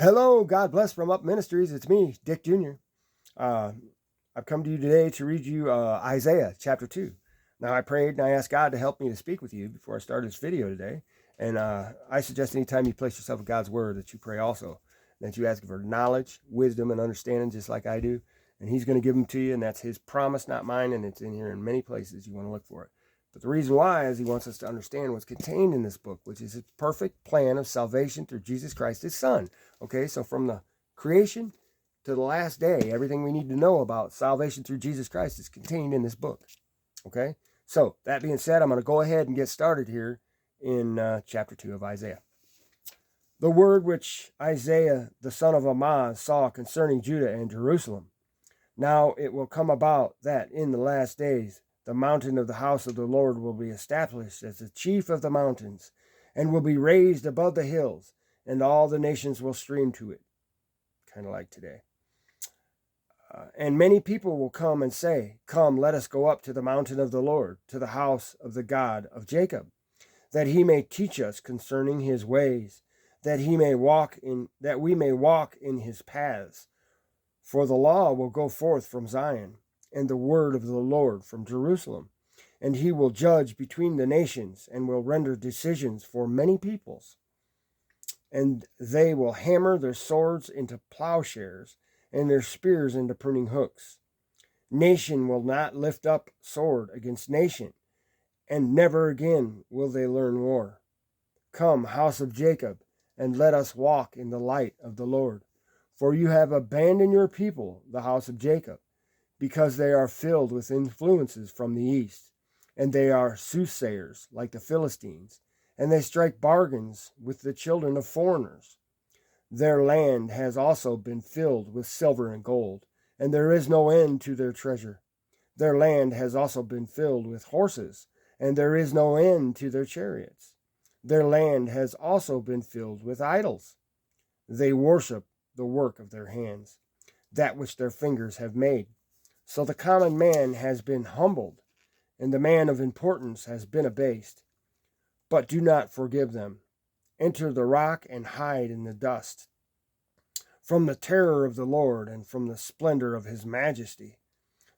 Hello, God bless from Up Ministries. It's me, Dick Jr. Uh, I've come to you today to read you Isaiah chapter 2. Now, I prayed and I asked God to help me to speak with you before I started this video today. And I suggest anytime you place yourself in God's Word that you pray also, that you ask for knowledge, wisdom, and understanding just like I do. And He's going to give them to you, and that's His promise, not mine, and it's in here in many places. You want to look for it. But the reason why is He wants us to understand what's contained in this book, which is His perfect plan of salvation through Jesus Christ, His Son. Okay, so from the creation to the last day, everything we need to know about salvation through Jesus Christ is contained in this book. Okay, so that being said, I'm going to go ahead and get started here in chapter 2 of Isaiah. The word which Isaiah, the son of Amoz, saw concerning Judah and Jerusalem. Now it will come about that in the last days the mountain of the house of the Lord will be established as the chief of the mountains, and will be raised above the hills, and all the nations will stream to it. Kind of like today. And many people will come and say, Come, let us go up to the mountain of the Lord, to the house of the God of Jacob, that he may teach us concerning his ways, that we may walk in his paths. For the law will go forth from Zion, and the word of the Lord from Jerusalem. And he will judge between the nations, and will render decisions for many peoples. And they will hammer their swords into plowshares, and their spears into pruning hooks. Nation will not lift up sword against nation, and never again will they learn war. Come, house of Jacob, and let us walk in the light of the Lord. For you have abandoned your people, the house of Jacob, because they are filled with influences from the east, and they are soothsayers like the Philistines, and they strike bargains with the children of foreigners. Their land has also been filled with silver and gold, and there is no end to their treasure. Their land has also been filled with horses, and there is no end to their chariots. Their land has also been filled with idols. They worship the work of their hands, that which their fingers have made. So the common man has been humbled, and the man of importance has been abased. But do not forgive them. Enter the rock and hide in the dust. From the terror of the Lord and from the splendor of his majesty,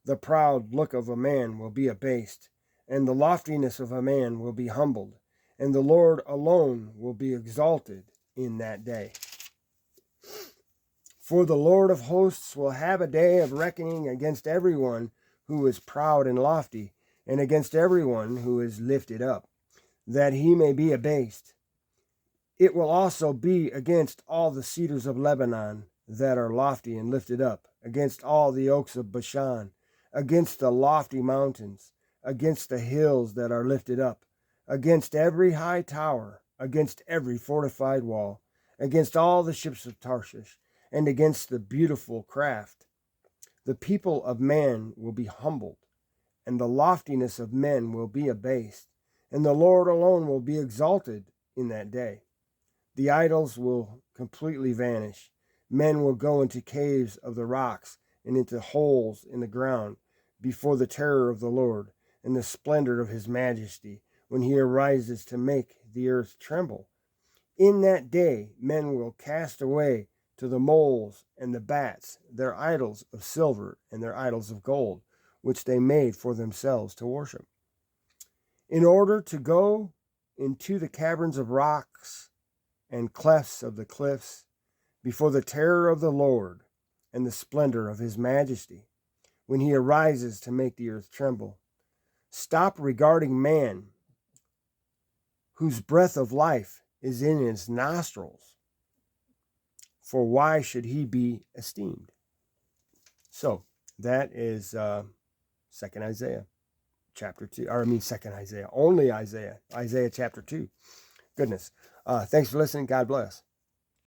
the proud look of a man will be abased, and the loftiness of a man will be humbled, and the Lord alone will be exalted in that day. For the Lord of hosts will have a day of reckoning against everyone who is proud and lofty, and against everyone who is lifted up, that he may be abased. It will also be against all the cedars of Lebanon that are lofty and lifted up, against all the oaks of Bashan, against the lofty mountains, against the hills that are lifted up, against every high tower, against every fortified wall, against all the ships of Tarshish, and against the beautiful craft. The people of man will be humbled, and the loftiness of men will be abased, and the Lord alone will be exalted in that day. The idols will completely vanish. Men will go into caves of the rocks and into holes in the ground before the terror of the Lord and the splendor of his majesty when he arises to make the earth tremble. In that day, men will cast away to the moles and the bats their idols of silver and their idols of gold, which they made for themselves to worship. In order to go into the caverns of rocks and clefts of the cliffs, before the terror of the Lord and the splendor of his majesty, when he arises to make the earth tremble. Stop regarding man, whose breath of life is in his nostrils, for why should he be esteemed? So that is 2nd Isaiah chapter 2, or I mean 2nd Isaiah, only Isaiah chapter 2. Goodness. Thanks for listening. God bless.